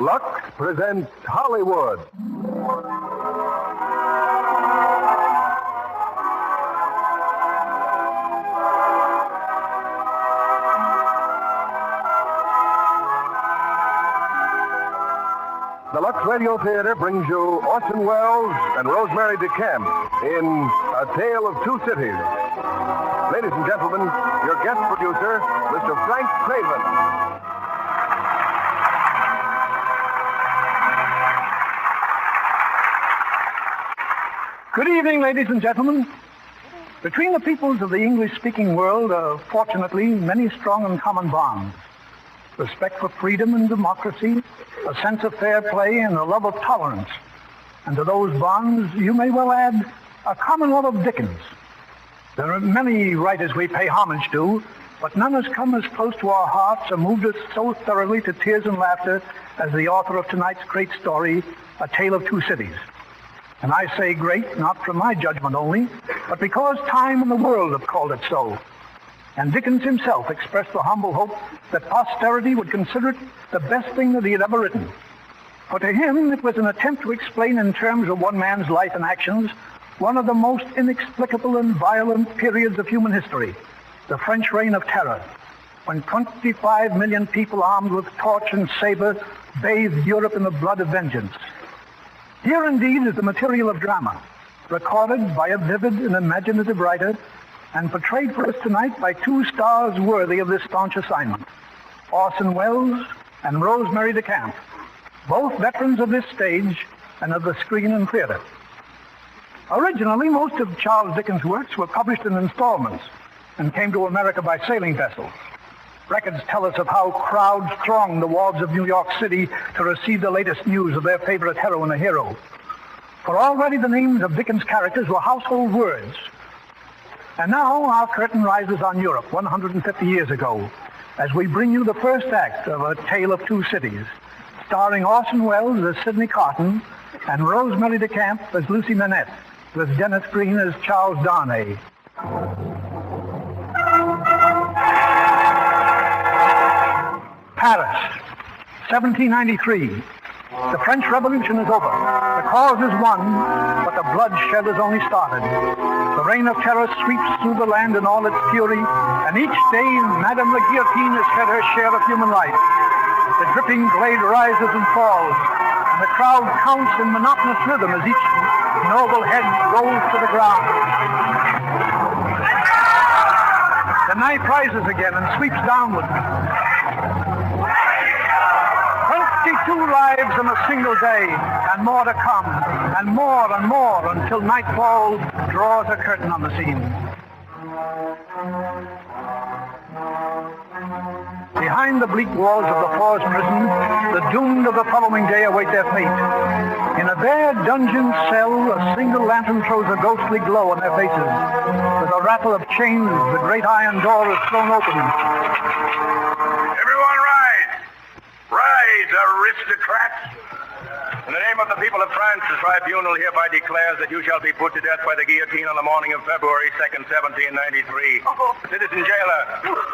Lux presents Hollywood. The Lux Radio Theater brings you Orson Welles and Rosemary DeCamp in A Tale of Two Cities. Ladies and gentlemen, your guest producer, Mr. Frank Craven. Good evening, ladies and gentlemen. Between the peoples of the English-speaking world are, fortunately, many strong and common bonds. Respect for freedom and democracy, a sense of fair play, and a love of tolerance. And to those bonds, you may well add, a common love of Dickens. There are many writers we pay homage to, but none has come as close to our hearts or moved us so thoroughly to tears and laughter as the author of tonight's great story, A Tale of Two Cities. And I say great, not from my judgment only, but because time and the world have called it so. And Dickens himself expressed the humble hope that posterity would consider it the best thing that he had ever written. For to him, it was an attempt to explain in terms of one man's life and actions one of the most inexplicable and violent periods of human history, the French Reign of Terror, when 25 million people armed with torch and saber bathed Europe in the blood of vengeance. Here indeed is the material of drama, recorded by a vivid and imaginative writer and portrayed for us tonight by two stars worthy of this staunch assignment, Orson Welles and Rosemary DeCamp, both veterans of this stage and of the screen and theater. Originally, most of Charles Dickens' works were published in installments and came to America by sailing vessels. Records tell us of how crowds thronged the wharves of New York City to receive the latest news of their favorite heroine or hero. For already the names of Dickens' characters were household words. And now our curtain rises on Europe 150 years ago as we bring you the first act of A Tale of Two Cities, starring Orson Welles as Sidney Carton and Rosemary DeCamp as Lucy Manette, with Dennis Green as Charles Darnay. Paris, 1793. The French Revolution is over. The cause is won, but the bloodshed has only started. The reign of terror sweeps through the land in all its fury, and each day Madame la Guillotine has had her share of human life. The dripping blade rises and falls, and the crowd counts in monotonous rhythm as each noble head rolls to the ground. The knife rises again and sweeps downward. 22 lives in a single day, and more to come, and more until nightfall draws a curtain on the scene. Behind the bleak walls of the Forest prison, the doomed of the following day await their fate. In a bare dungeon cell, a single lantern throws a ghostly glow on their faces. With a rattle of chains, the great iron door is thrown open. Everyone rise! Rise, aristocrats! In the name of the people of France, the tribunal hereby declares that you shall be put to death by the guillotine on the morning of February 2nd, 1793. Citizen jailer,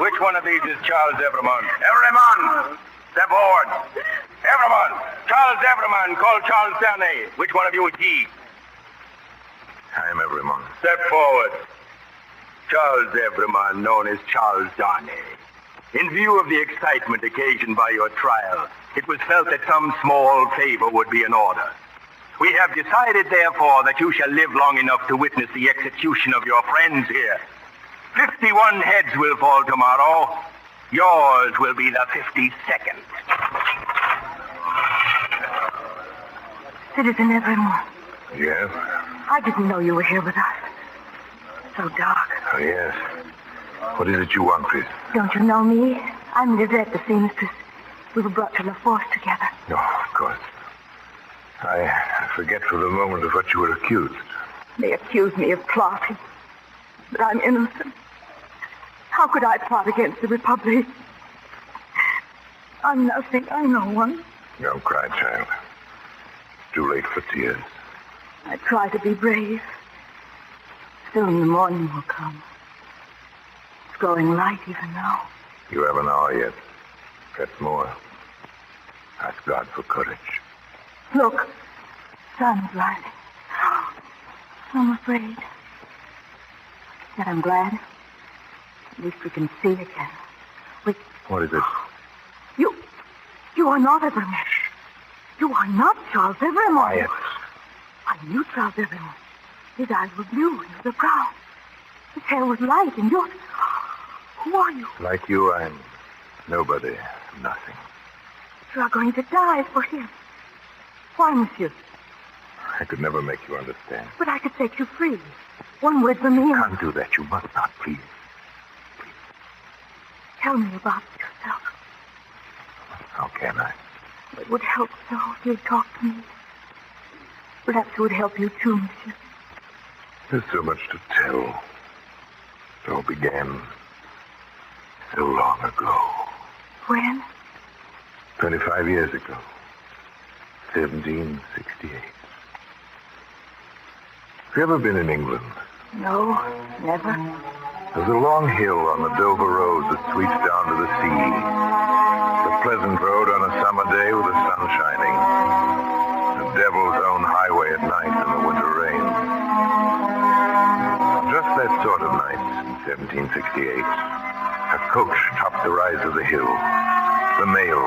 which one of these is Charles Evrémonde? Evrémonde! Step forward. Evrémonde! Charles Evrémonde, called Charles Darnay. Which one of you is he? I am Evrémonde. Step forward. Charles Evrémonde, known as Charles Darnay. In view of the excitement occasioned by your trial, it was felt that some small favor would be in order. We have decided, therefore, that you shall live long enough to witness the execution of your friends here. 51 heads will fall tomorrow. Yours will be the 52nd. Citizen Evrémonde. Yes? I didn't know you were here with us. So dark. Oh, yes. What is it you want, Chris? Don't you know me? I'm Lisette, the seamstress. We were brought to La Force together. No, of course. I forget for the moment of what you were accused. They accuse me of plotting, but I'm innocent. How could I plot against the Republic? I'm nothing. I'm no one. Don't cry, child. Too late for tears. I try to be brave. Soon the morning will come. It's growing light even now. You have an hour yet. Perhaps more. Ask God for courage. Look, sun's rising. I'm afraid. Yet I'm glad. At least we can see again. What is it? You are not Evermore. You are not Charles Evermore. Quiet. I knew Charles Evermore. His eyes were blue and he was brown. His hair was light and yours. Who are you? Like you, I'm nobody, nothing. You are going to die for him. Why, monsieur? I could never make you understand. But I could set you free. One word from me You and... can't do that. You must not, please. Tell me about yourself. How can I? It would help so if you'd talk to me. Perhaps it would help you too, monsieur. There's so much to tell. It all began so long ago. When? 25 years ago. 1768. Have you ever been in England? No, never. There's a long hill on the Dover Road that sweeps down to the sea. It's a pleasant road on a summer day with the sun shining. The devil's own highway at night in the winter rain. Just that sort of night in 1768, a coach topped the rise of the hill. The mail,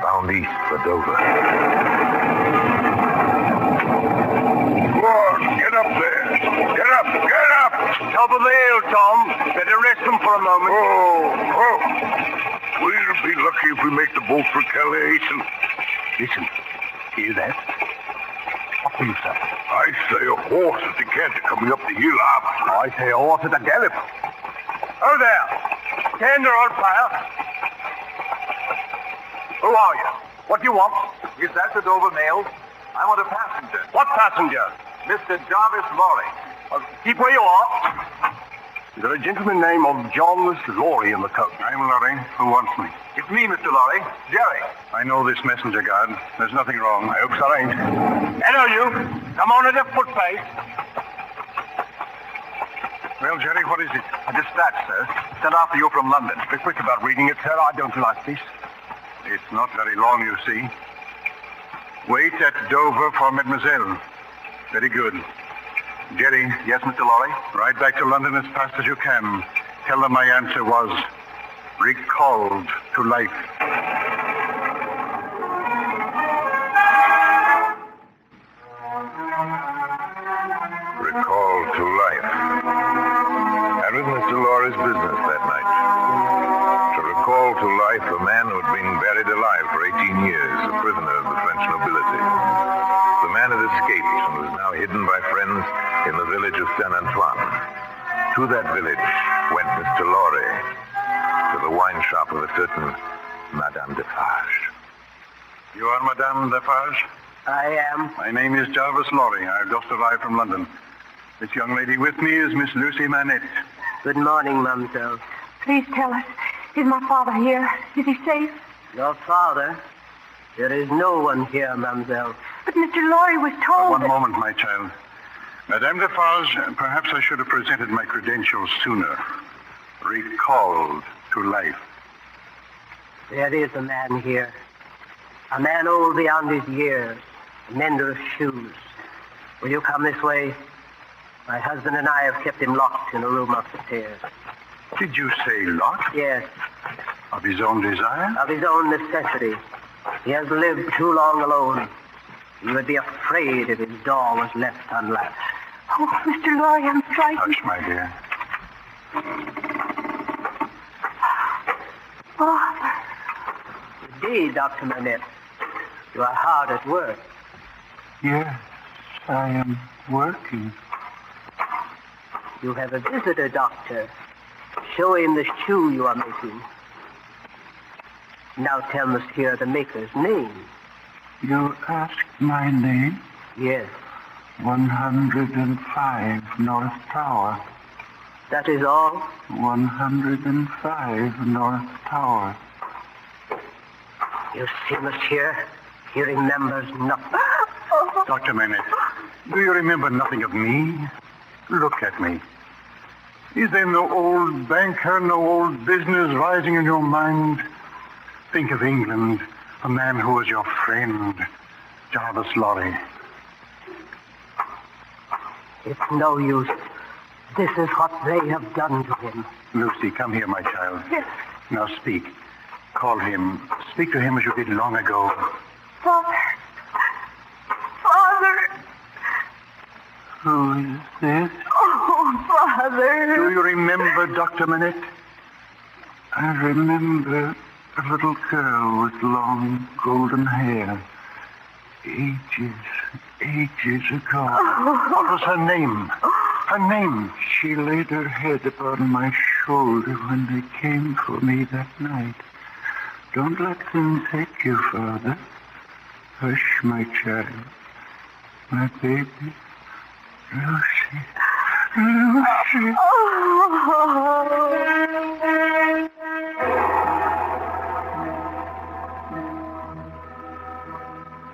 bound east for Dover. Go on, get up there. Get up, get up! Top of the hill, Tom. Better rest them for a moment. Oh. We'll be lucky if we make the boat for Calais. Listen. Hear that? What do you say? I say a horse at the canter coming up the hill. I say a horse at a gallop. Oh, there. Stand there, old fire. Who are you? What do you want? Is that the Dover mail? I want a passenger. What passenger? Mr. Jarvis Lorry. Keep where you are. Is there a gentleman named John Lorry in the coach? I'm Lorry. Who wants me? It's me, Mr. Lorry. Jerry. I know this messenger guard. There's nothing wrong. I hope so ain't. Hello, you. Come on at a foot pace. Well, Jerry, what is it? A dispatch, sir. Sent after you from London. Be quick about reading it, sir. I don't like this. It's not very long, you see. Wait at Dover for Mademoiselle. Very good. Jerry. Yes, Mr. Lorry? Ride back to London as fast as you can. Tell them my answer was recalled to life. Recalled to life. That was Mr. Lorry's business that night. To recall to life a man who had been buried alive for 18 years, a prisoner of the French nobility. The man had escaped and was now hidden by friends in the village of Saint-Antoine. To that village went Mr. Lorry, to the wine shop of a certain Madame Defarge. You are Madame Defarge? I am. My name is Jarvis Lorry. I've just arrived from London. This young lady with me is Miss Lucy Manette. Good morning, mademoiselle. Please tell us, is my father here? Is he safe? Your father? There is no one here, mademoiselle. But Mr. Lorry was told One moment, my child. Madame Defarge, perhaps I should have presented my credentials sooner. Recalled to life. There is a man here. A man old beyond his years. A mender of shoes. Will you come this way? My husband and I have kept him locked in a room upstairs. Did you say locked? Yes, Of his own desire? of his own necessity. He has lived too long alone. He would be afraid if his door was left unlatched. Oh, Mr. Lorry, I'm frightened. Hush, my dear. Father. Indeed, Dr. Manette. You are hard at work. Yes, I am working. You have a visitor, Doctor. Show him the shoe you are making. Now tell Monsieur the maker's name. You asked my name? Yes, 105 North Tower. that is all. 105 North Tower. You see, Monsieur, he remembers nothing. Dr. Manette, do you remember nothing of me? Look at me. Is there no old banker, no old business rising in your mind? Think of England, The man who was your friend, Jarvis Lorry. It's no use. This is what they have done to him. Lucy, come here, my child. Yes. Now speak. Call him. Speak to him as you did long ago. Father. Father. Who is this? Oh, Father. Do you remember Dr. Manette? I remember a little girl with long golden hair. Ages ago. What was her name? Her name. She laid her head upon my shoulder when they came for me that night. Don't let them take you, Father. Hush, my child. My baby. Lucy. Lucy.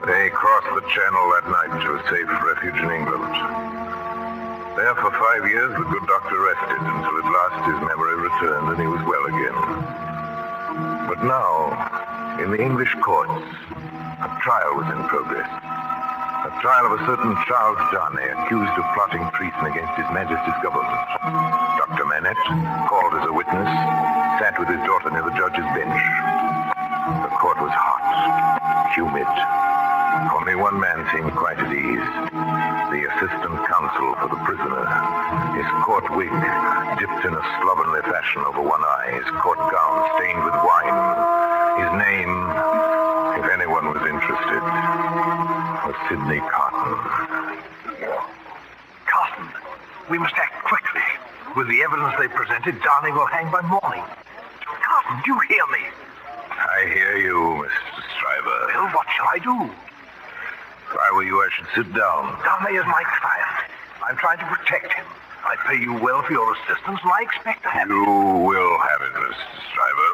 They crossed the Channel that night to a safe refuge in England. There for 5 years, the good doctor rested until at last his memory returned and he was well again. But now, in the English courts, a trial was in progress. A trial of a certain Charles Darnay, accused of plotting treason against His Majesty's government. Dr. Manette, called as a witness, sat with his daughter near the judge's bench. The court was hot, humid. Only one man seemed quite at ease. The assistant counsel for the prisoner. His court wig dipped in a slovenly fashion over one eye. His court gown stained with wine. His name, if anyone was interested, was Sidney Cotton. Cotton, we must act quickly. With the evidence they presented, Darnay will hang by morning. Cotton, do you hear me? I hear you, Mr. Stryver. Well, what shall I do? If I were you, I should sit down. Darnay is my client. I'm trying to protect him. I pay you well for your assistance, and I expect to have it. You will have it, Mr. Stryver,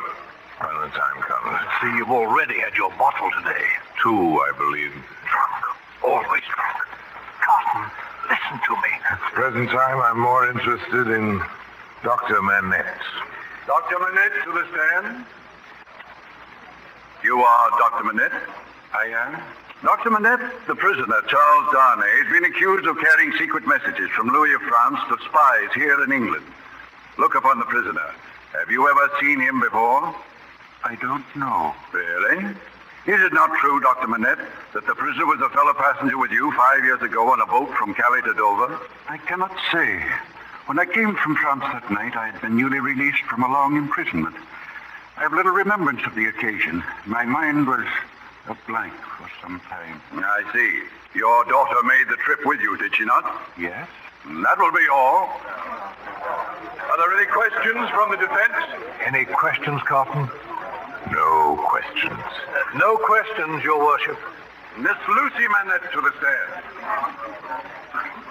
when the time comes. See, you've already had your bottle today. 2, I believe. Drunk. Always drunk. Cotton, listen to me. At the present time, I'm more interested in Dr. Manette. Dr. Manette, to the stand. You are Dr. Manette? I am? Dr. Manette, the prisoner, Charles Darnay, has been accused of carrying secret messages from Louis of France to spies here in England. Look upon the prisoner. Have you ever seen him before? I don't know. Really? Is it not true, Dr. Manette, that the prisoner was a fellow passenger with you 5 years ago on a boat from Calais to Dover? I cannot say. When I came from France that night, I had been newly released from a long imprisonment. I have little remembrance of the occasion. My mind was a blank for some time. I see. Your daughter made the trip with you, did she not? Yes? That will be all. Are there any questions from the defense? Any questions, Cotton? No questions. No questions, Your Worship. Miss Lucy Manette to the stand.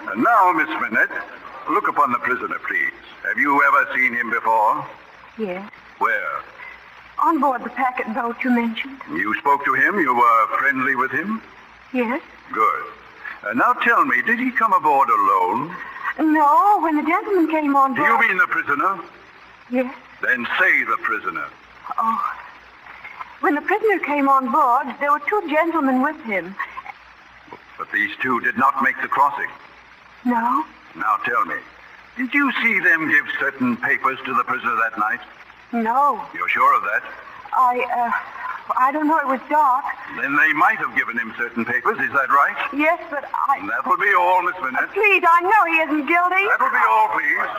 And now, Miss Manette, look upon the prisoner, please. Have you ever seen him before? Yes. Where? On board the packet boat you mentioned. You spoke to him? You were friendly with him? Yes. Good. Now tell me, did he come aboard alone? No, when the gentleman came on Do board... you mean the prisoner? Yes. Then say the prisoner. Oh. When the prisoner came on board, there were 2 gentlemen with him. But these 2 did not make the crossing. No? Now tell me, did you see them give certain papers to the prisoner that night? No. You're sure of that? I don't know. It was dark. Then they might have given him certain papers, is that right? Yes, but And that will be all, Miss Manette. Please, I know he isn't guilty. That will be all, please.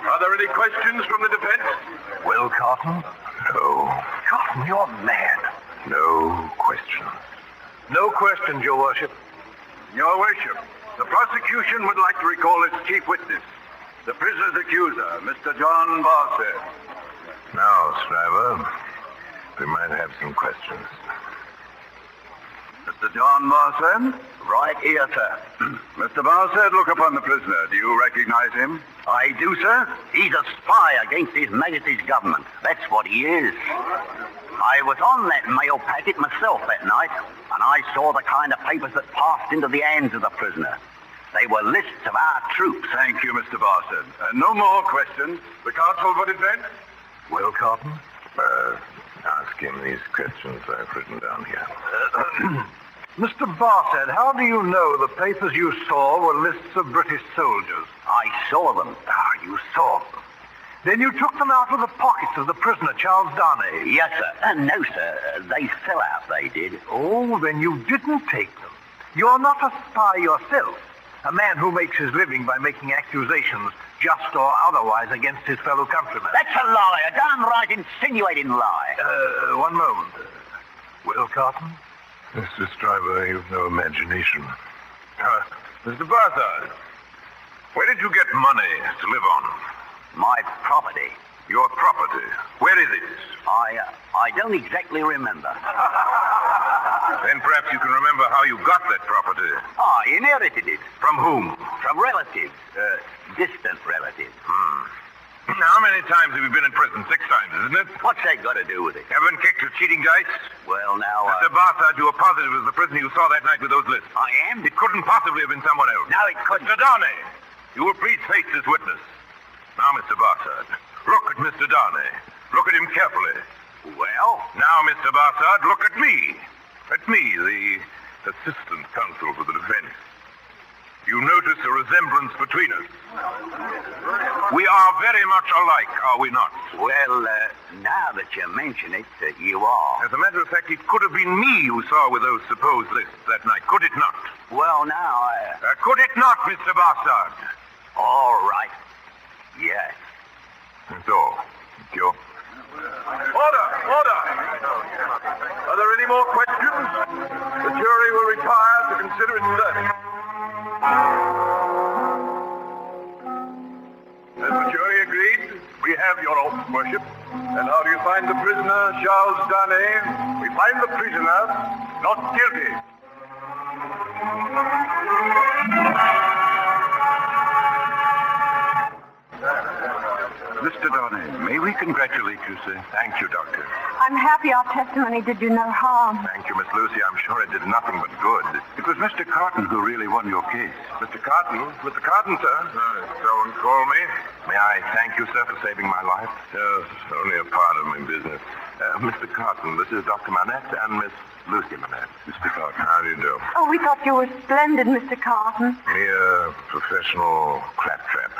Are there any questions from the defense? Well, Cotton? No. Cotton, you're mad. No questions. No questions, Your Worship. Your Worship, the prosecution would like to recall its chief witness, the prisoner's accuser, Mr. John Barset. Now, Stryver, we might have some questions. Mr. John Barset? Right here, sir. Mr. Barset, look upon the prisoner. Do you recognize him? I do, sir. He's a spy against His Majesty's government. That's what he is. I was on that mail packet myself that night, and I saw the kind of papers that passed into the hands of the prisoner. They were lists of our troops. Thank you, Mr. Barset. No more questions. The counsel for defense? Well, Cotton? Ask him these questions I've written down here. Mr. Barsad, how do you know the papers you saw were lists of British soldiers? I saw them. You saw them. Then you took them out of the pockets of the prisoner, Charles Darnay. Yes, sir. No, sir. They fell out, they did. Oh, then you didn't take them. You're not a spy yourself. A man who makes his living by making accusations, just or otherwise, against his fellow countrymen. That's a lie, a downright insinuating lie. One moment. Will Carton? Mr. Stryver, you've no imagination. Mr. Barsad, where did you get money to live on? My property. Your property. Where is it? I don't exactly remember. Then perhaps you can remember how you got that property. I inherited it. From whom? From relatives. Distant relatives. How many times have you been in prison? 6 times, isn't it? What's that got to do with it? Haven't kicked your cheating dice? Well, now, Mr. Barsad, you are positive it was the prisoner you saw that night with those lists. I am. It couldn't possibly have been someone else. No, it couldn't. Mr. Darnay, you will please face this witness. Now, Mr. Barsad, look at Mr. Darnay. Look at him carefully. Well? Now, Mr. Barsad, look at me. At me, the assistant counsel for the defense. You notice a resemblance between us. We are very much alike, are we not? Well, now that you mention it, you are. As a matter of fact, it could have been me you saw with those supposed lists that night, could it not? Well, now, could it not, Mr. Barsad? All right. Yes. That's all. Thank you. Order! Order! Are there any more questions? The jury will retire to consider its verdict. Has the jury agreed? We have, your worship. And how do you find the prisoner, Charles Darnay? We find the prisoner not guilty. Mr. Darnay, may we congratulate you, sir? Thank you, Doctor. I'm happy our testimony did you no harm. Thank you, Miss Lucy. I'm sure it did nothing but good. It was Mr. Carton who really won your case. Mr. Carton? Mr. Carton, sir? Don't call me. May I thank you, sir, for saving my life? Yes, only a part of my business. Mr. Carton, this is Dr. Manette and Miss Lucy Manette. Mr. Carton, how do you do? Oh, we thought you were splendid, Mr. Carton. Mere professional claptrap.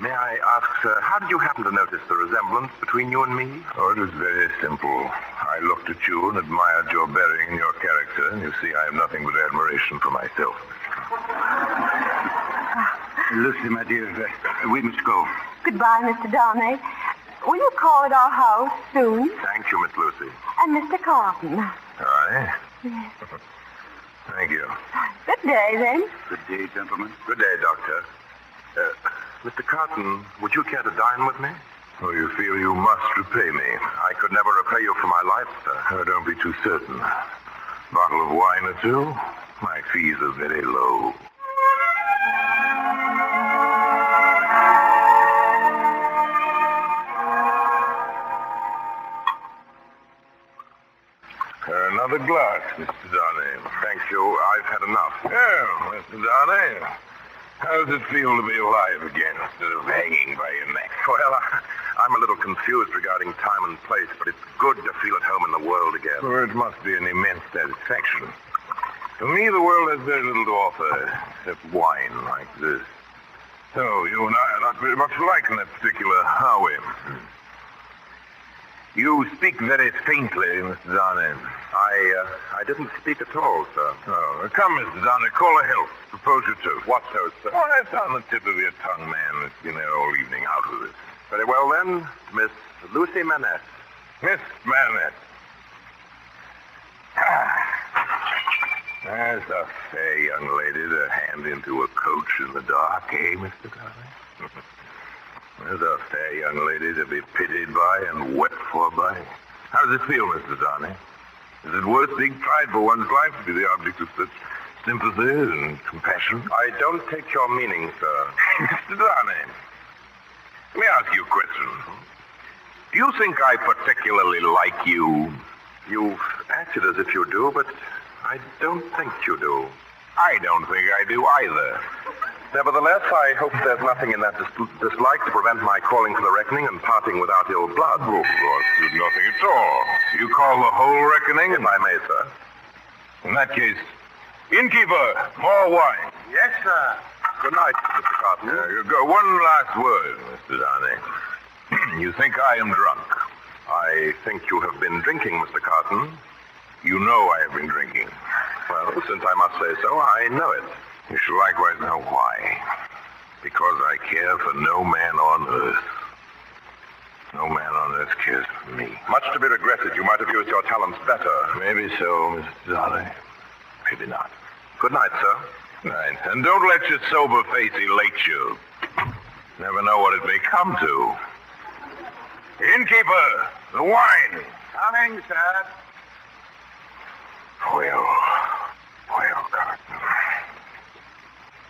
May I ask, sir, how did you happen to notice the resemblance between you and me? Oh, it was very simple. I looked at you and admired your bearing and your character, and you see I have nothing but admiration for myself. Lucy, my dear, we must go. Goodbye, Mr. Darnay. Will you call at our house soon? Thank you, Miss Lucy. And Mr. Carton. Aye? Yes. Thank you. Good day, then. Good day, gentlemen. Good day, Doctor. Mr. Carton, would you care to dine with me? Oh, you feel you must repay me. I could never repay you for my life, sir. Oh, don't be too certain. Bottle of wine or two? My fees are very low. Another glass, Mr. Darnay. Thank you. I've had enough. Oh, Mr. Darnay. How does it feel to be alive again instead of hanging by your neck? Well, I'm a little confused regarding time and place, but it's good to feel at home in the world again. Well, it must be an immense satisfaction. To me, the world has very little to offer except wine like this. So, you and I are not very much alike in that particular, are we? You speak very faintly, Mr. Darnay. I didn't speak at all, sir. Oh, come, Mr. Darnay, call a health. Propose your toast. What toast, sir? Oh, that's on the tip of your tongue, man. It's been there all evening. Out with it. Very well, then, Miss Lucy Manette. Miss Manette. There's a fair young lady to hand into a coach in the dark, eh, Mr. Darnay? There's a fair young lady to be pitied by and wept for by. How does it feel, Mr. Darnay? Is it worth being tried for one's life to be the object of such sympathy and compassion? I don't take your meaning, sir. Mr. Darnay, let me ask you a question. Do you think I particularly like you? You've acted as if you do, but I don't think you do. I don't think I do either. Nevertheless, I hope there's nothing in that dislike to prevent my calling for the reckoning and parting without ill blood. Oh, of course, there's nothing at all. You call the whole reckoning? If I may, sir. In that case, innkeeper, more wine. Yes, sir. Good night, Mr. Carton. You go. One last word, Mr. Darnay. You think I am drunk? I think you have been drinking, Mr. Carton. You know I have been drinking. Well, since I must say so, I know it. You should likewise know why. Because I care for no man on earth. No man on earth cares for me. Much to be regretted. You might have used your talents better. Maybe so, Mr. Darnay. Maybe not. Good night, sir. Right. And don't let your sober face elate you. Never know what it may come to. Innkeeper, the wine. Coming, sir. Well, Carton.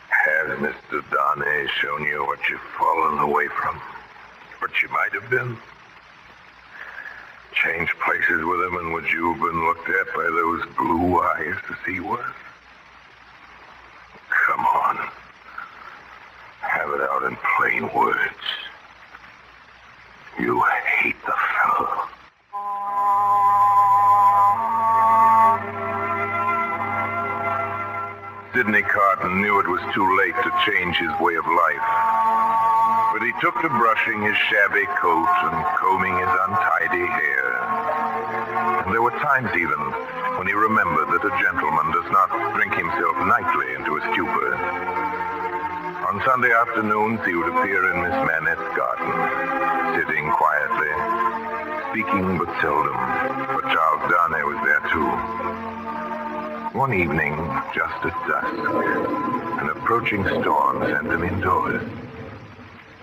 Has Mr. Darnay shown you what you've fallen away from? What you might have been? Changed places with him, and would you have been looked at by those blue eyes to see worse? Come on. Have it out in plain words. You hate the fellow. Sidney Carton knew it was too late to change his way of life. But he took to brushing his shabby coat and combing his untidy hair. And there were times even when he remembered that a gentleman does not drink himself nightly into a stupor. On Sunday afternoons, he would appear in Miss Manette's garden, sitting quietly, speaking but seldom. But Charles Darnay was there too. One evening, just at dusk, an approaching storm sent them indoors.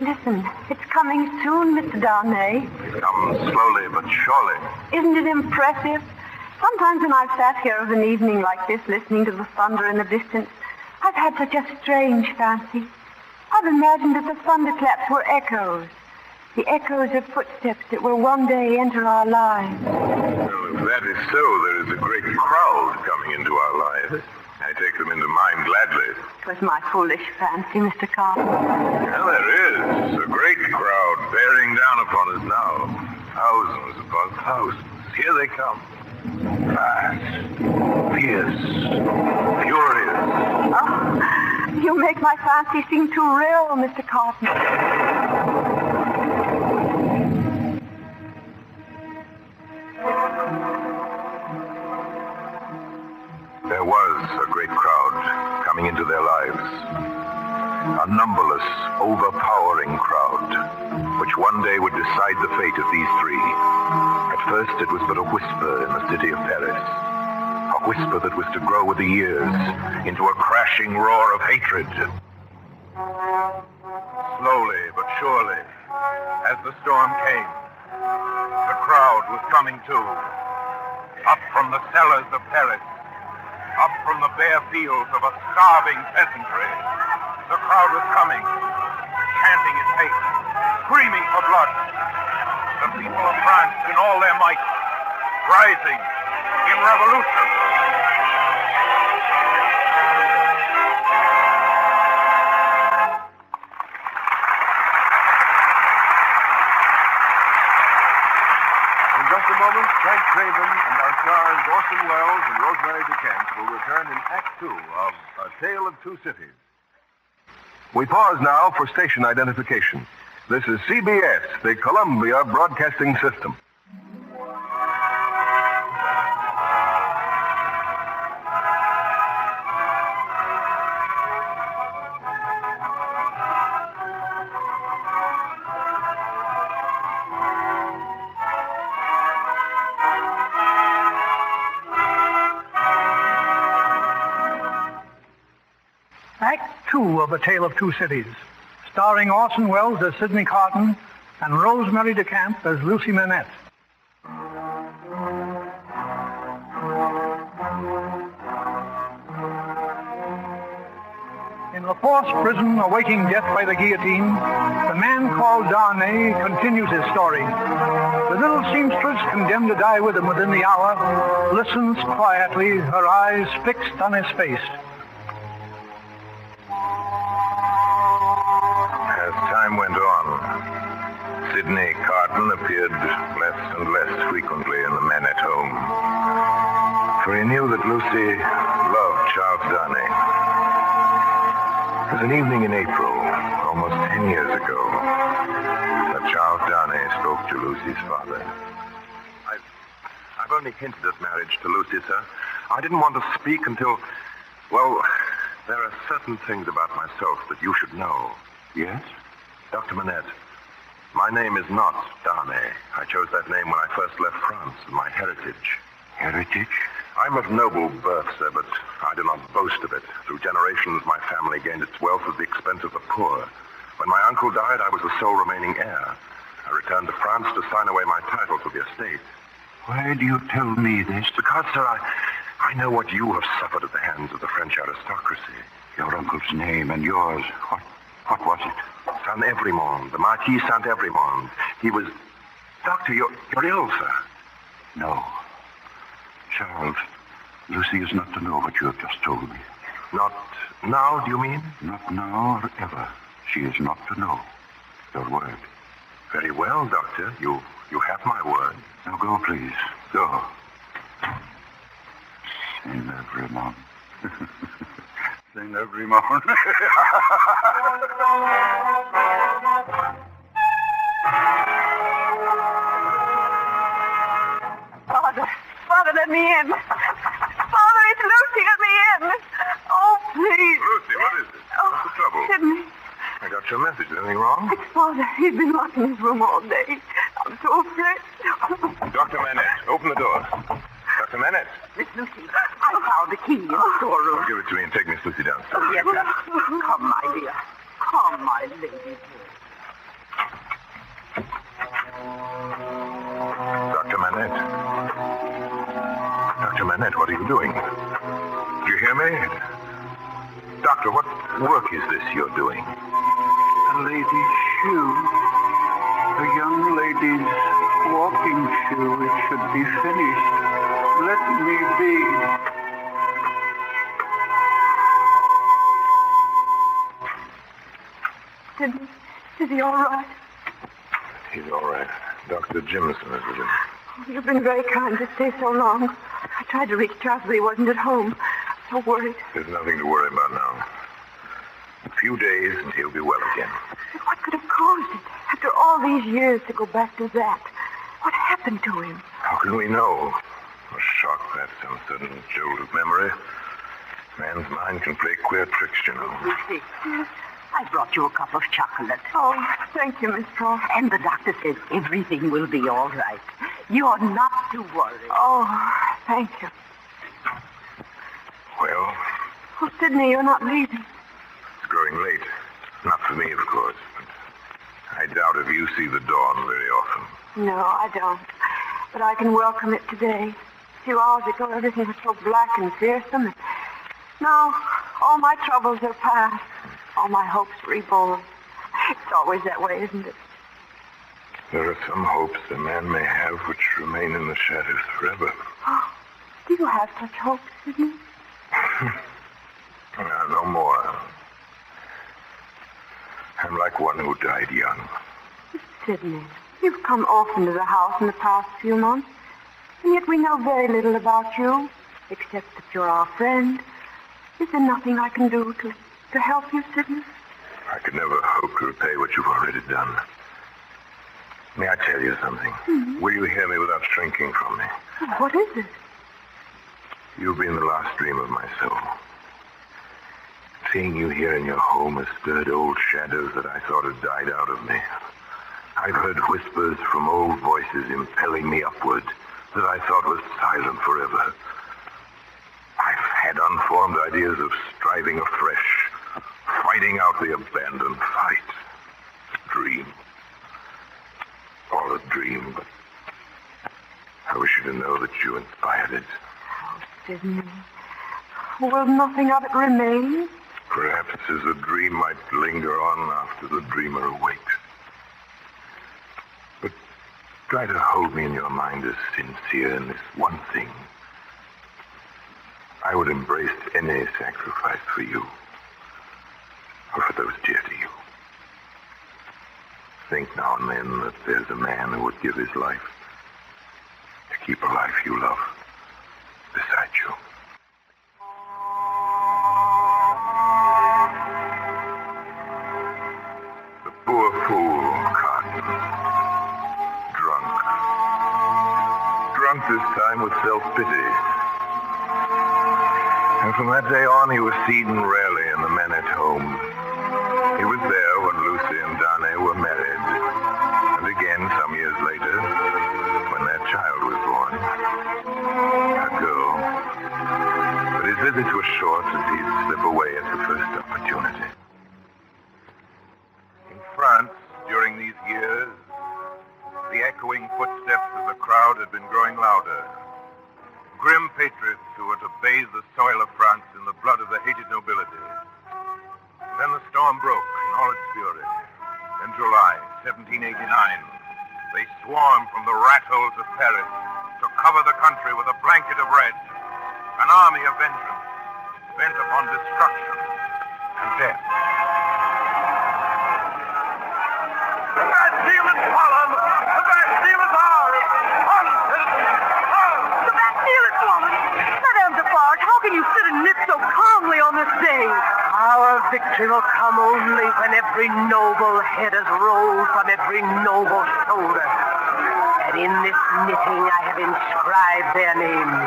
Listen, it's coming soon, Mr. Darnay. It comes slowly but surely. Isn't it impressive? Sometimes when I've sat here of an evening like this, listening to the thunder in the distance, I've had such a strange fancy. I've imagined that the thunderclaps were echoes. The echoes of footsteps that will one day enter our lives. Well, if that is so, there is a great crowd coming into our lives. I take them into mine gladly. It was my foolish fancy, Mr. Carton. Well, there is a great crowd bearing down upon us now. Thousands upon thousands. Here they come. Fast, fierce, furious. Oh, you make my fancy seem too real, Mr. Carton. There was a great crowd coming into their lives. A numberless, overpowering crowd, which one day would decide the fate of these three. At first, it was but a whisper in the city of Paris. A whisper that was to grow with the years into a crashing roar of hatred. Slowly but surely, as the storm came, the crowd was coming too. Up from the cellars of Paris, up from the bare fields of a starving peasantry, the crowd was coming, chanting its hate, screaming for blood. The people of France in all their might, rising in revolution. In just a moment, Frank Craven and our stars Orson Welles and Rosemary DeCamp will return in Act 2 of A Tale of Two Cities. We pause now for station identification. This is CBS, the Columbia Broadcasting System. Act 2 of A Tale of Two Cities, starring Orson Welles as Sidney Carton and Rosemary DeCamp as Lucy Manette. In Laforce prison, awaiting death by the guillotine, the man called Darnay continues his story. The little seamstress, condemned to die with him within the hour, listens quietly, her eyes fixed on his face. time went on, Sidney Carton appeared less and less frequently in the men at home. For he knew that Lucy loved Charles Darnay. It was an evening in April, almost 10 years ago, that Charles Darnay spoke to Lucy's father. I've only hinted at marriage to Lucy, sir. I didn't want to speak until, well, there are certain things about myself that you should know. Yes? Dr. Manette, my name is not Darnay. I chose that name when I first left France, my heritage. Heritage? I'm of noble birth, sir, but I do not boast of it. Through generations, my family gained its wealth at the expense of the poor. When my uncle died, I was the sole remaining heir. I returned to France to sign away my title to the estate. Why do you tell me this? Because, sir, I know what you have suffered at the hands of the French aristocracy. Your uncle's name and yours. What was it? Saint-Evremond, the Marquis Saint-Evremond. He was... Doctor, you're ill, sir. No. Charles, Lucy is not to know what you have just told me. Not now, do you mean? Not now or ever. She is not to know. Your word. Very well, Doctor. You have my word. Now go, please. Go. Saint-Evremond. Saint-Evremond. Father, let me in. Father, it's Lucy. Let me in. Oh, please. Lucy, what is it? What's the trouble? Sidney, I got your message. Is anything wrong? it's Father. He's been locked in his room all day. I'm so afraid. Dr. Manette, open the door. Dr. Manette. Miss Lucy, I found the key in the storeroom. Give it to me and take Miss Lucy downstairs. Yes, sir. Come, my dear. Come, my lady. Dr. Manette. Dr. Manette, what are you doing? Do you hear me? Doctor, what work is this you're doing? A lady's shoe. A young lady's walking shoe. It should be finished. Let me be. Sidney, is he all right? He's all right. Dr. Jimison is with him. You've been very kind to stay so long. I tried to reach Charles, but he wasn't at home. So worried. There's nothing to worry about now. A few days and he'll be well again. But what could have caused it? After all these years to go back to that. What happened to him? How can we know? A shock, perhaps some sudden jolt of memory. Man's mind can play queer tricks, you know. Lucy, Yes. I brought you a cup of chocolate. Oh, thank you, Miss Croft. And the doctor says everything will be all right. You're not to worry. Oh, thank you. Well, Oh, Sidney, you're not leaving. it's growing late. Not for me, of course, but I doubt if you see the dawn very often. No, I don't. But I can welcome it today. A few hours ago, everything was so black and fearsome. And now, all my troubles are past. All my hopes reborn. It's always that way, isn't it? There are some hopes a man may have which remain in the shadows forever. Oh, do you have such hopes, Sidney? No more. I'm like one who died young. Sidney, you've come often to the house in the past few months, and yet we know very little about you, except that you're our friend. Is there nothing I can do to help you, Sidney? I could never hope to repay what you've already done. May I tell you something? Mm-hmm. Will you hear me without shrinking from me? What is it? You've been the last dream of my soul. Seeing you here in your home has stirred old shadows that I thought had died out of me. I've heard whispers from old voices impelling me upward that I thought was silent forever. I've had unformed ideas of striving afresh, fighting out the abandoned fight. A dream. All a dream, but I wish you to know that you inspired it. Oh, Sidney. Will nothing of it remain? Perhaps as a dream might linger on after the dreamer awakes. But try to hold me in your mind as sincere in this one thing. I would embrace any sacrifice for you, or for those dear to you. think now and then that there's a man who would give his life to keep a life you love beside you. The poor fool, Cotton. Drunk. Drunk this time with self-pity. And from that day on, he was seen rarely in the men at home. He was there when Lucy and Darnay were married. And again, some years later, when their child was born. A girl. But his visits were short, and he'd slip away at the first opportunity. In France, during these years, the echoing footsteps of the crowd had been growing louder. Grim patriots who were to bathe the soil of France in the blood of the hated nobility. Then the storm broke in all its fury. In July 1789, they swarmed from the rat holes of Paris to cover the country with a blanket of red. An army of vengeance, bent upon destruction and death. The Bastille is fallen! The Bastille is ours! The Bastille is fallen! Madame Defarge, how can you sit and knit so calmly on this day? Our victory will come only when every noble head is rolled from every noble shoulder. And in this knitting I have inscribed their names.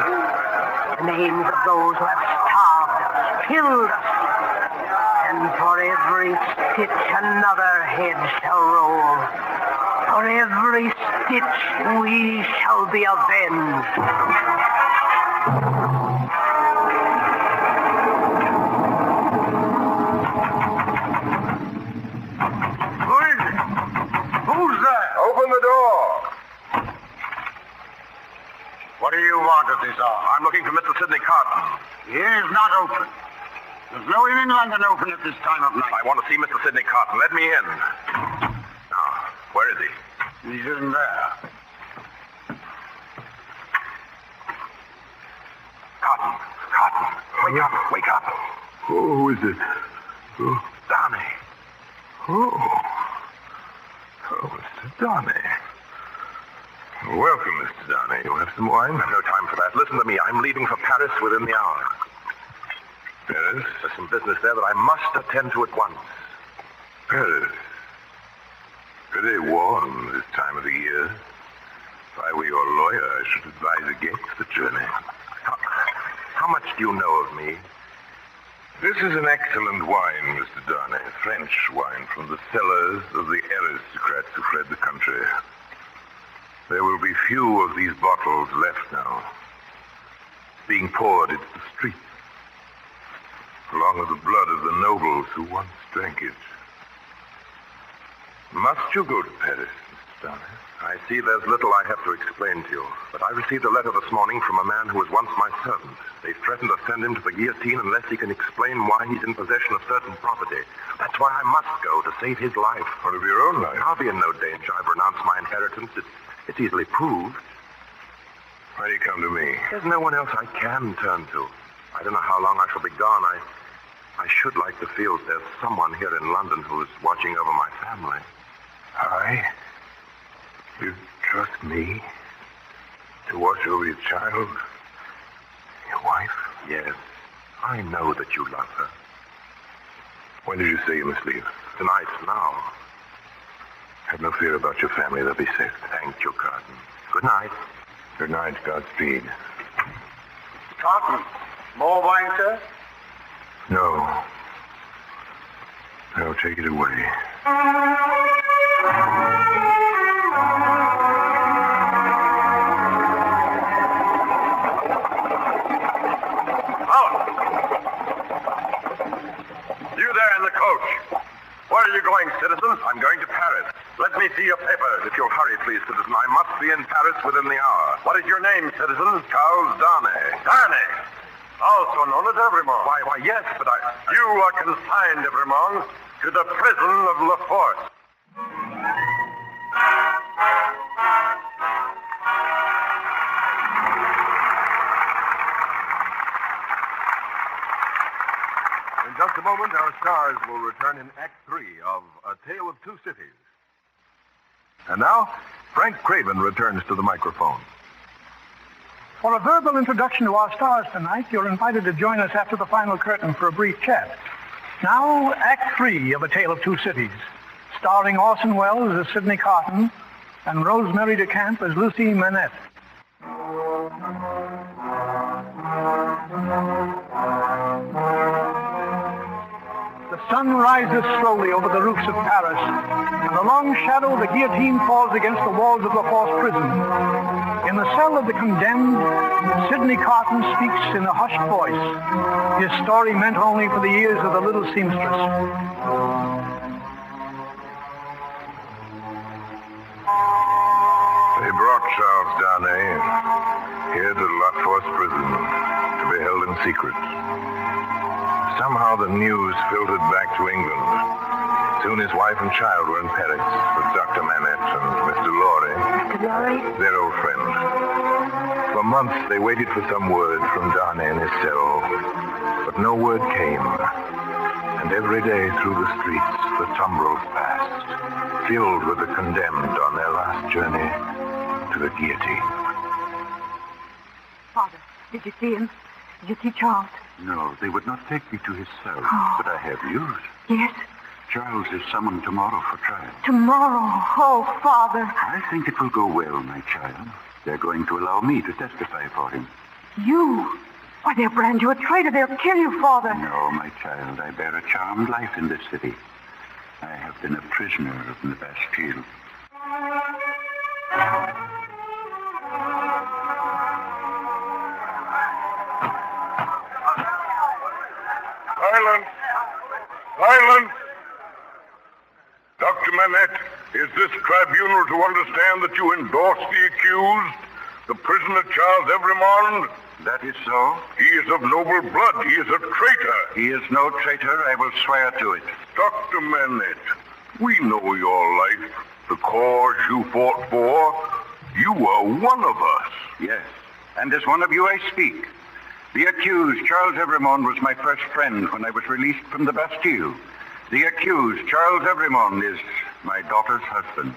The names of those who have starved us, killed us. And for every stitch another head shall roll. For every stitch we shall be avenged. Open the door. What do you want at this hour? I'm looking for Mr. Sidney Carton. He is not open. There's no inn in London open at this time of night. I want to see Mr. Sidney Carton. Let me in. Now, where is he? He's in there. Carton, wake up. Who is it? Who? Darnay. Oh, Mr. Darnay. Welcome, Mr. Darnay. You have some wine? No time for that. Listen to me. I'm leaving for Paris within the hour. Paris? There's some business there that I must attend to at once. Paris. Pretty warm this time of the year. If I were your lawyer, I should advise against the journey. How much do you know of me? This is an excellent wine, Mr. Darnay. French wine from the cellars of the aristocrats who fled the country. There will be few of these bottles left now. Being poured into the streets, along with the blood of the nobles who once drank it. Must you go to Paris, Mr. Darnay? I see there's little I have to explain to you, but I received a letter this morning from a man who was once my servant. They threatened to send him to the guillotine unless he can explain why he's in possession of certain property. That's why I must go, to save his life. Or of your own life? I'll be in no danger. I've renounced my inheritance. It's easily proved. Why do you come to me? There's no one else I can turn to. I don't know how long I shall be gone. I should like to feel there's someone here in London who is watching over my family. I? You trust me to watch over your child? Your wife? Yes. I know that you love her. When did you say you must leave? Tonight, now. Have no fear about your family. They'll be safe. Thank you, Carton. Good night. Good night. Godspeed. Carton, more wine, sir? No. No, take it away. Where are you going, citizen? I'm going to Paris. Let me see your papers. If you'll hurry, please, citizen. I must be in Paris within the hour. What is your name, citizen? Charles Darnay. Darnay? Also known as Evremont. Why, yes, but You are consigned, Evremont, to the prison of La Force. In just a moment, our stars will return in Act 3 of A Tale of Two Cities. And now, Frank Craven returns to the microphone. For a verbal introduction to our stars tonight, you're invited to join us after the final curtain for a brief chat. Now, Act 3 of A Tale of Two Cities, starring Orson Welles as Sidney Carton and Rosemary DeCamp as Lucy Manette. The sun rises slowly over the roofs of Paris, and a long shadow of the guillotine falls against the walls of the forced prison. In the cell of the condemned, Sidney Carton speaks in a hushed voice, his story meant only for the ears of the little seamstress. They brought Charles Darnay here to La Force prison to be held in secret. Somehow the news filtered back to England. Soon his wife and child were in Paris with Dr. Manette and Mr. Lorry. Mr. Lorry? Their old friend. For months they waited for some word from Darnay in his cell, but no word came. And every day through the streets the tumbrils passed, filled with the condemned on their last journey to the guillotine. Father, did you see him? Did you see Charles? No, they would not take me to his cell. Oh. But I have news. Yes? Charles is summoned tomorrow for trial. Tomorrow? Oh, Father. I think it will go well, my child. They're going to allow me to testify for him. You? Why, they'll brand you a traitor. They'll kill you, Father. No, my child. I bear a charmed life in this city. I have been a prisoner in the Bastille. Silence! Silence! Dr. Manette, is this tribunal to understand that you endorse the accused, the prisoner Charles Evremond? That is so. He is of noble blood. He is a traitor. He is no traitor. I will swear to it. Dr. Manette, we know your life, the cause you fought for. You are one of us. Yes, and as one of you I speak. The accused, Charles Evremond, was my first friend when I was released from the Bastille. The accused, Charles Evremond, is my daughter's husband.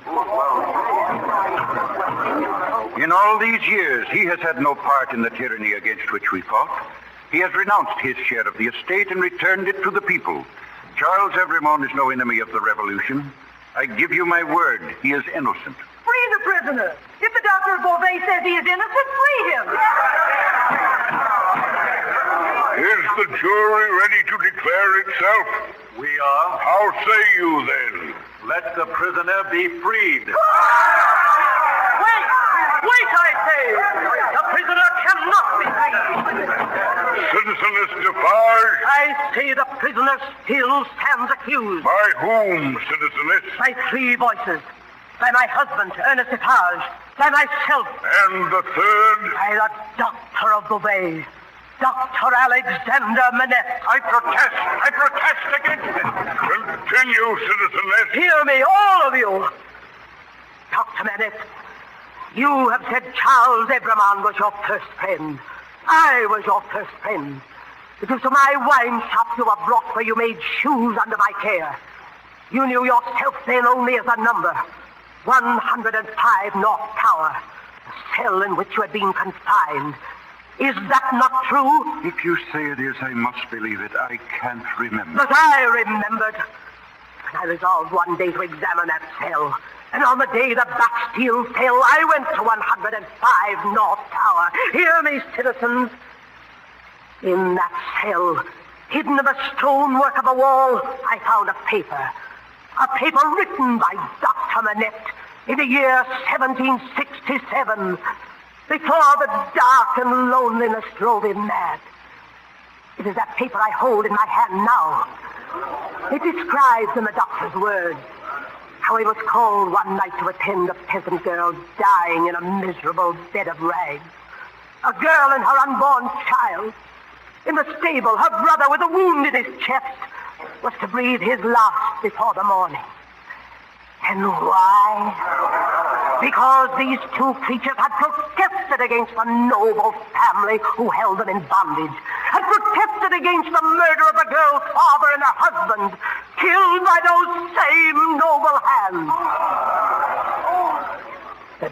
In all these years, he has had no part in the tyranny against which we fought. He has renounced his share of the estate and returned it to the people. Charles Evremond is no enemy of the revolution. I give you my word, he is innocent. Free the prisoner. If the doctor of Beauvais says he is innocent, free him. Is the jury ready to declare itself? We are. How say you then? Let the prisoner be freed. Wait, I say! The prisoner cannot be freed. Citizeness Defarge? I say the prisoner still stands accused. By whom, citizeness? By three voices. By my husband, Ernest Defarge. By myself. And the third? By the doctor of Beauvais. Dr. Alexander Manette. I protest against it. Continue, citizeness. Hear me, all of you. Dr. Manette, you have said Charles Evremond was your first friend. I was your first friend. It was to my wine shop you were brought where you made shoes under my care. You knew yourself then only as a number. 105 North Tower. The cell in which you had been confined. Is that not true? If you say it is, I must believe it. I can't remember. But I remembered. And I resolved one day to examine that cell. And on the day the Bastille fell, I went to 105 North Tower. Hear me, citizens. In that cell, hidden in the stonework of the wall, I found a paper. A paper written by Dr. Manette in the year 1767. Before the dark and loneliness drove him mad. It is that paper I hold in my hand now. It describes in the doctor's words how he was called one night to attend a peasant girl dying in a miserable bed of rags. A girl and her unborn child. In the stable, her brother with a wound in his chest was to breathe his last before the morning. And why? Because these two creatures had protested against the noble family who held them in bondage, had protested against the murder of the girl's father and her husband, killed by those same noble hands.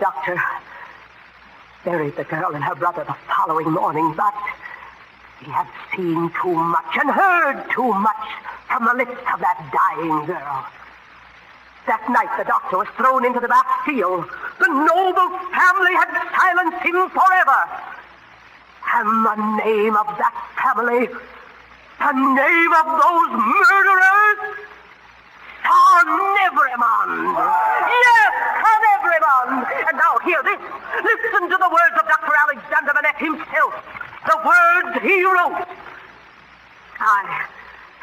doctor buried the girl and her brother the following morning, but he had seen too much and heard too much from the lips of that dying girl. That night the doctor was thrown into the Bastille. The noble family had silenced him forever. And the name of that family, the name of those murderers, Carnevrimond. Yes, Carnevrimond. And now hear this. Listen to the words of Dr. Alexander Manette himself. The words he wrote. I,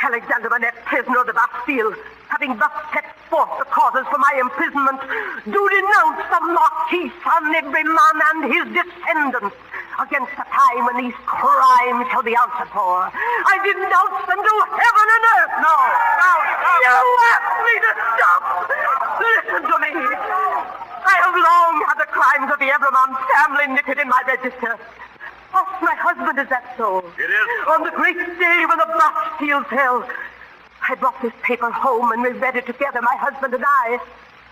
Alexander Manette, prisoner of the Bastille, having thus set forth the causes for my imprisonment, do denounce the Marquis Carnevrimond and his descendants against the time when these crimes shall be answered for. I denounce them to heaven and earth. No. You asked me to stop. Listen to me. I have long had the crimes of the Evremond family knitted in my register. Oh, my husband, is that so? It is. On the great day when the Bastille fell, I brought this paper home and we read it together, my husband and I.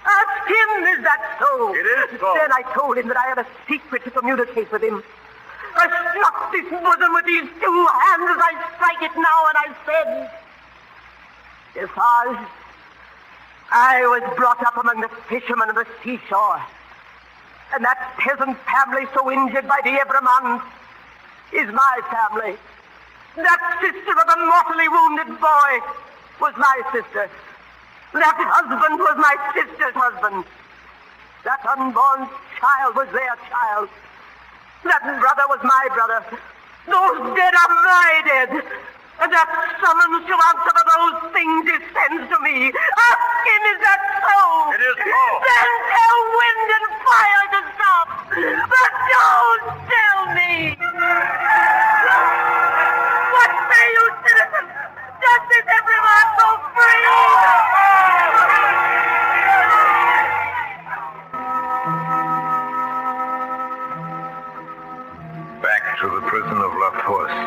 Asked him, is that so? It is so. Then I told him that I had a secret to communicate with him. I struck this bosom with these two hands as I strike it now, and I said, Defarge, I was brought up among the fishermen of the seashore, and that peasant family so injured by the Evremond is my family. That sister of a mortally wounded boy was my sister. That husband was my sister's husband. That unborn child was their child. That brother was my brother. Those dead are my dead. And that summons to answer for those things descends to me. Ask him, is that so? It is so. Then tell wind and fire to stop. But don't tell me. What say you, citizens? Justice everyone go free! Back to the prison of La Force,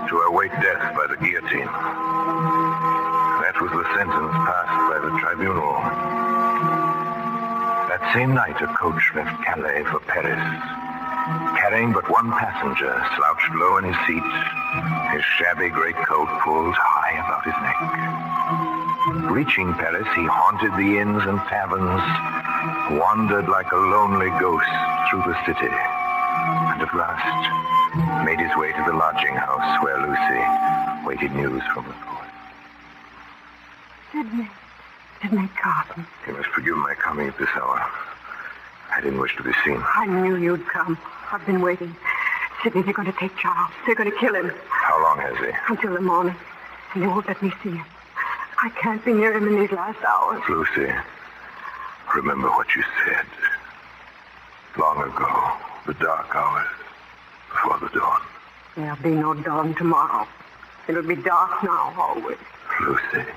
to await death by the guillotine. That was the sentence passed by the tribunal. That same night, a coach left Calais for Paris, carrying but one passenger, slouched low in his seat, his shabby greatcoat pulled high about his neck. Reaching Paris, he haunted the inns and taverns, wandered like a lonely ghost through the city, and at last made his way to the lodging house where Lucy waited news from the court. Sidney Carton. You must forgive my coming at this hour. I didn't wish to be seen. I knew you'd come. I've been waiting. Sidney, they're going to take Charles. They're going to kill him. How long has he? Until the morning. And they won't let me see him. I can't be near him in these last hours. Lucy, remember what you said. Long ago, the dark hours before the dawn. There'll be no dawn tomorrow. It'll be dark now, always. Lucy,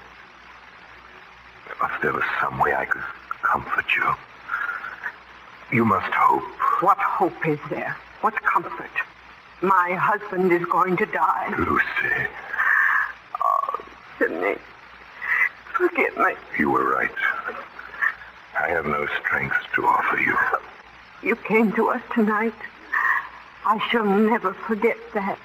if there was some way I could comfort you. You must hope. What hope is there? What comfort? My husband is going to die. Lucy. Oh, Sidney, forgive me. You were right. I have no strength to offer you. You came to us tonight. I shall never forget that.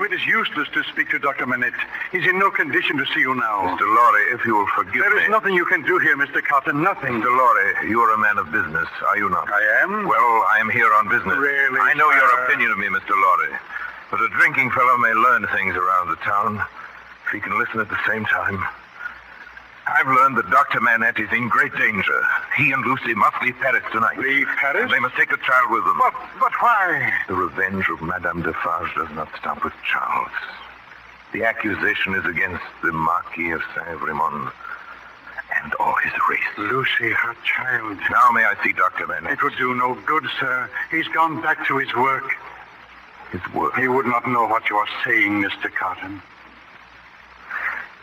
It is useless to speak to Dr. Manette. He's in no condition to see you now. Mr. Lorry, if you will forgive me... There is nothing you can do here, Mr. Cotton, nothing. Mr. Lorry, you are a man of business, are you not? I am? Well, I am here on business. Really, I know sir? your opinion of me, Mr. Lorry. But a drinking fellow may learn things around the town if he can listen at the same time. I've learned that Dr. Manette is in great danger. He and Lucy must leave Paris tonight. Leave Paris? And they must take the child with them. But why? The revenge of Madame Defarge does not stop with Charles. The accusation is against the Marquis of Saint-Evremond and all his race. Lucy, her child. Now may I see Dr. Manette? It would do no good, sir. He's gone back to his work. His work? He would not know what you are saying, Mr. Cotton.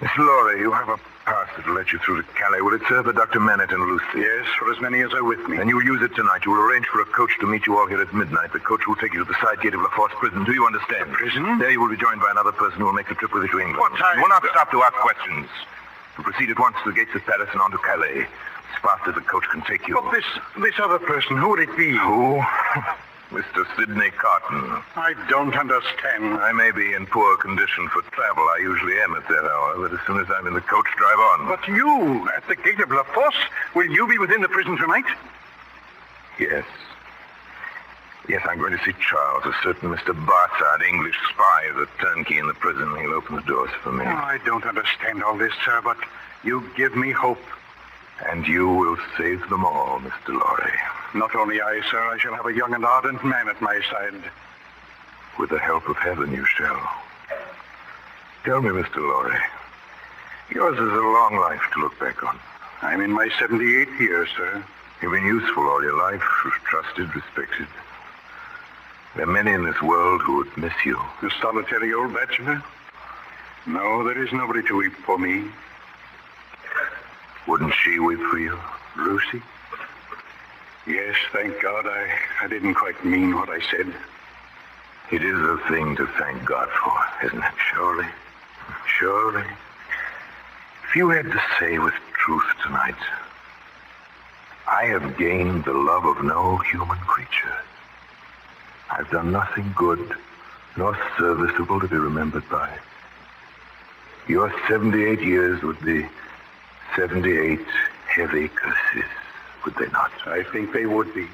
Miss Lorry, you have a pass that'll let you through to Calais. Will it serve for Dr. Manet and Lucy? Yes, for as many as are with me. And you'll use it tonight. You will arrange for a coach to meet you all here at midnight. The coach will take you to the side gate of La Force prison. Do you understand? Prison? There you will be joined by another person who will make the trip with you to England. What time? You will not stop to ask questions. You proceed at once to the gates of Paris and on to Calais. As fast as the coach can take you. But this other person, who would it be? Who? Mr. Sidney Carton. I don't understand. I may be in poor condition for travel. I usually am at that hour, but as soon as I'm in the coach, drive on. But you, at the gate of La Force, will you be within the prison tonight? Yes. Yes, I'm going to see Charles, a certain Mr. Bartard, English spy, the turnkey in the prison. He'll open the doors for me. Oh, I don't understand all this, sir, but you give me hope. And you will save them all, Mr. Lorry. Not only I, sir, I shall have a young and ardent man at my side. With the help of heaven, you shall. Tell me, Mr. Lorry, yours is a long life to look back on. I'm in my 78th year, sir. You've been useful all your life, trusted, respected. There are many in this world who would miss you. A solitary old bachelor? No, there is nobody to weep for me. Wouldn't she weep for you? Lucy? Yes, thank God. I didn't quite mean what I said. It is a thing to thank God for, isn't it? Surely. Surely. If you had to say with truth tonight, I have gained the love of no human creature. I've done nothing good nor serviceable to be remembered by. Your 78 years would be 78 heavy curses, would they not? I think they would be.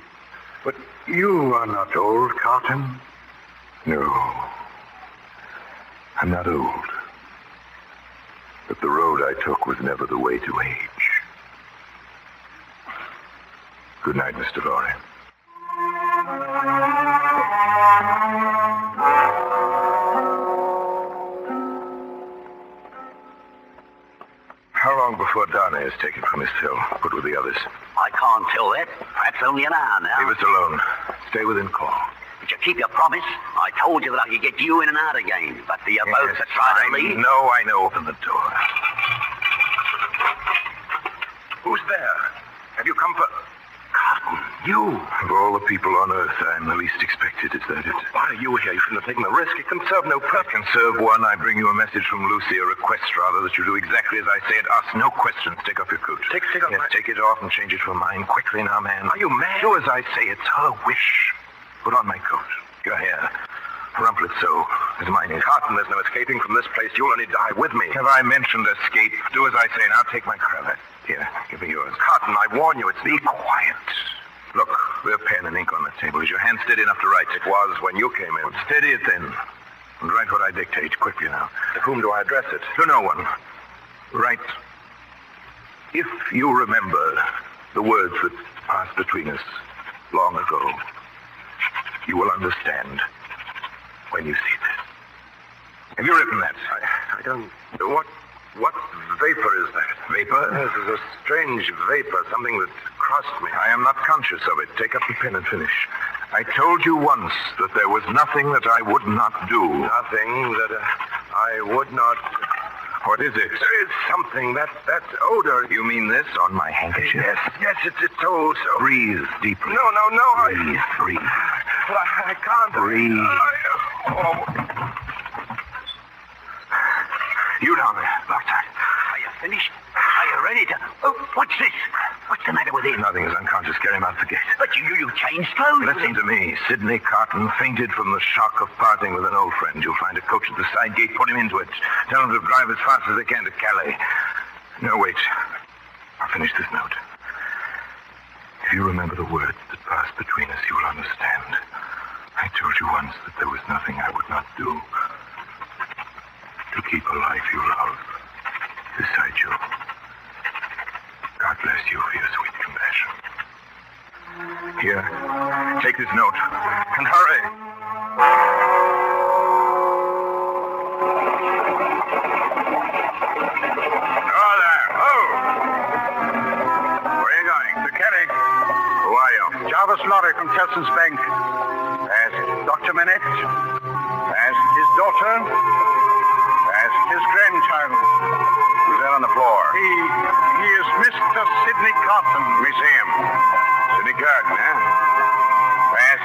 But you are not old, Carton. No. I'm not old. But the road I took was never the way to age. Good night, Mr. Lorry. How long before Darnay is taken from his cell, put with the others? I can't tell that. Perhaps only an hour now. Leave us alone. Stay within call. But you keep your promise. I told you that I could get you in and out again. But the both that tried to leave... I know. Open the door. Who's there? Have you come for... Carton, you. Of all the people on earth, I'm the least expected. Is that it? Why are you here? You shouldn't have taken the risk. It can serve no purpose. I can serve one. I bring you a message from Lucy, a request, rather, that you do exactly as I say it. Ask no questions. Take off your coat. Take off yes, my... take it off and change it for mine. Quickly now, man. Are you mad? Do as I say. It's her wish. Put on my coat. Your hair. Rumple it so, as mine is. Carton, there's no escaping from this place. You'll only die with me. Have I mentioned escape? Do as I say. Now take my cravat. Here, give me yours. Carton, I warn you, it's... Be quiet. Look, there's pen and ink on the table. Is your hand steady enough to write? It was when you came in. Well, steady it then. And write what I dictate. Quickly now. To whom do I address it? To no one. Write, if you remember the words that passed between us long ago, you will understand when you see this. Have you written that? I don't... What vapor is that? Vapor? This is a strange vapor, something that crossed me. I am not conscious of it. Take up the pen and finish. I told you once that there was nothing that I would not do. Nothing that I would not... What is it? There is something, that odor. You mean this on my handkerchief? Yes, it's so... Breathe deeply. No. Breathe. But I can't... Breathe. You down there, Bartard. Are you finished? Are you ready to... Oh, what's this? What's the matter with him? Nothing is unconscious. Carry him out the gate. But you changed clothes. Listen to me. Sidney Carton fainted from the shock of parting with an old friend. You'll find a coach at the side gate. Put him into it. Tell him to drive as fast as they can to Calais. No, wait. I'll finish this note. If you remember the words that passed between us, you will understand. I told you once that there was nothing I would not do to keep a life you love beside you. God bless you for your sweet compassion. Here, take this note, and hurry. Oh, there. Oh! Where are you going? To Calais. Who are you? Jarvis Lorry from Telson's Bank. As Dr. Manette. As his daughter. As his grandchild. who's there on the floor? He is Mr. Sidney Cotton. Let me see him. Sidney Cotton, huh? Fast.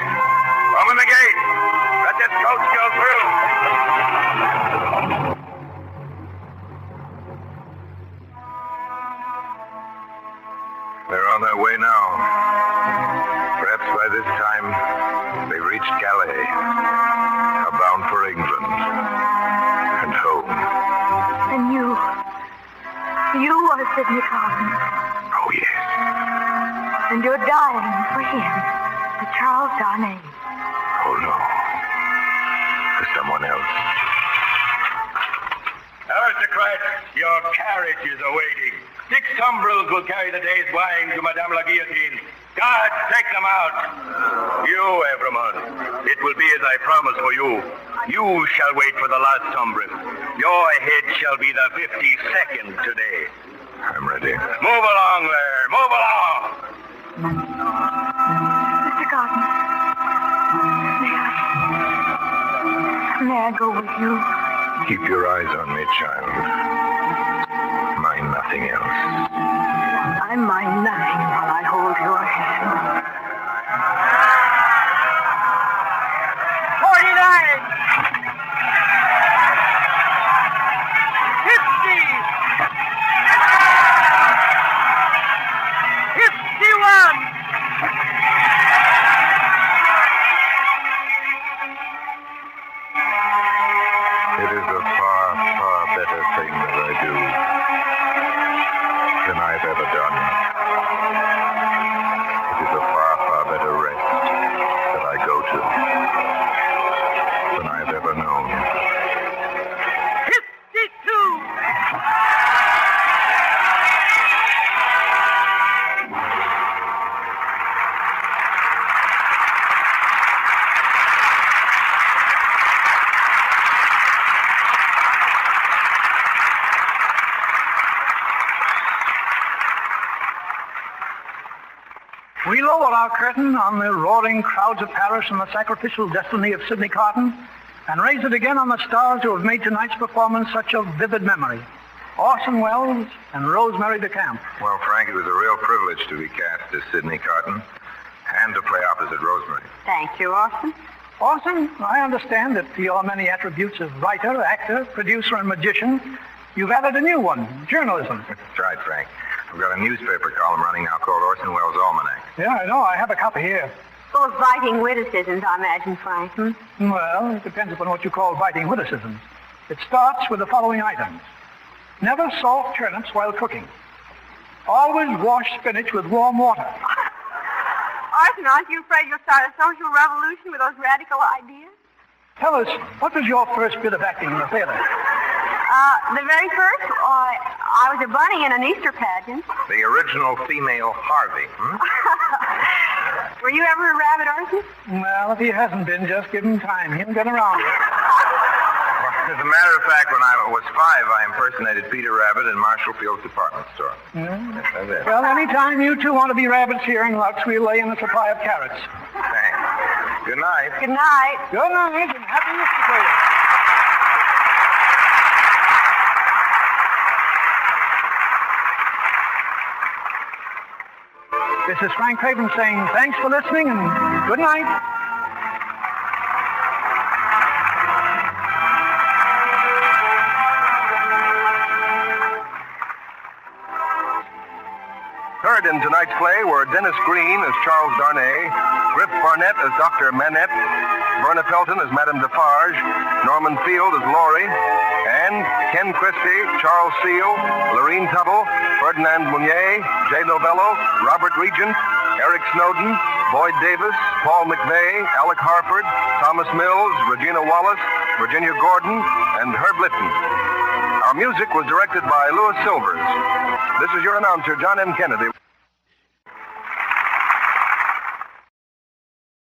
Open the gate. Let this coach go through. They're on their way now. Perhaps by this time, they've reached Calais, are bound for England and home. And you are Sidney Cotton. Oh, yes. And you're dying for him, for Charles Darnay. Oh, no. For someone else. Aristocrat, your carriage is awaiting. 6 tumbrils will carry the day's wine to Madame la Guillotine. Guards, take them out. You, Evrémonde, it will be as I promised for you. You shall wait for the last tumbril. Your head shall be the 52nd today. I'm ready. Move along there. Move along. Mr. Cotton, may I go with you? Keep your eyes on me, child. Mind nothing else. I mind nothing while I hold your hand. 49! 50! 51! It is a far, far better thing that I do than I've ever done. It is a far, far better rest that I go to than I've ever known. 52! We lower our curtain on the roaring crowds of Paris and the sacrificial destiny of Sidney Cotton and raise it again on the stars who have made tonight's performance such a vivid memory. Orson Welles and Rosemary DeCamp. Well, Frank, it was a real privilege to be cast as Sidney Cotton and to play opposite Rosemary. Thank you, Orson. Orson, I understand that to your many attributes of writer, actor, producer, and magician, you've added a new one, journalism. That's right, Frank. I've got a newspaper column running now called Orson Welles' Almanac. Yeah, I know. I have a copy here. Full of biting witticisms, I imagine, Frank. Well, it depends upon what you call biting witticisms. It starts with the following items. Never salt turnips while cooking. Always wash spinach with warm water. Orson, aren't you afraid you'll start a social revolution with those radical ideas? Tell us, what was your first bit of acting in the theater? The very first, I was a bunny in an Easter pageant. The original female Harvey, Were you ever a rabbit, Orson? Well, if he hasn't been, just give him time. He'll get around to it. Well, as a matter of fact, when I was 5, I impersonated Peter Rabbit in Marshall Field's department store. Yes, I did. Well, anytime you two want to be rabbits here in Lux, we'll lay in a supply of carrots. Thanks. Good night. Good night. Good night, and happy Easter to you. This is Frank Craven saying thanks for listening and good night. Heard in tonight's play were Dennis Green as Charles Darnay, Griff Barnett as Dr. Manette, Verna Pelton as Madame Defarge, Norman Field as Laurie, and Ken Christie, Charles Seal, Lorene Tuttle, Ferdinand Mounier, Jay Novello, Robert Regent, Eric Snowden, Boyd Davis, Paul McVeigh, Alec Harford, Thomas Mills, Regina Wallace, Virginia Gordon, and Herb Litton. Our music was directed by Louis Silvers. This is your announcer, John M. Kennedy.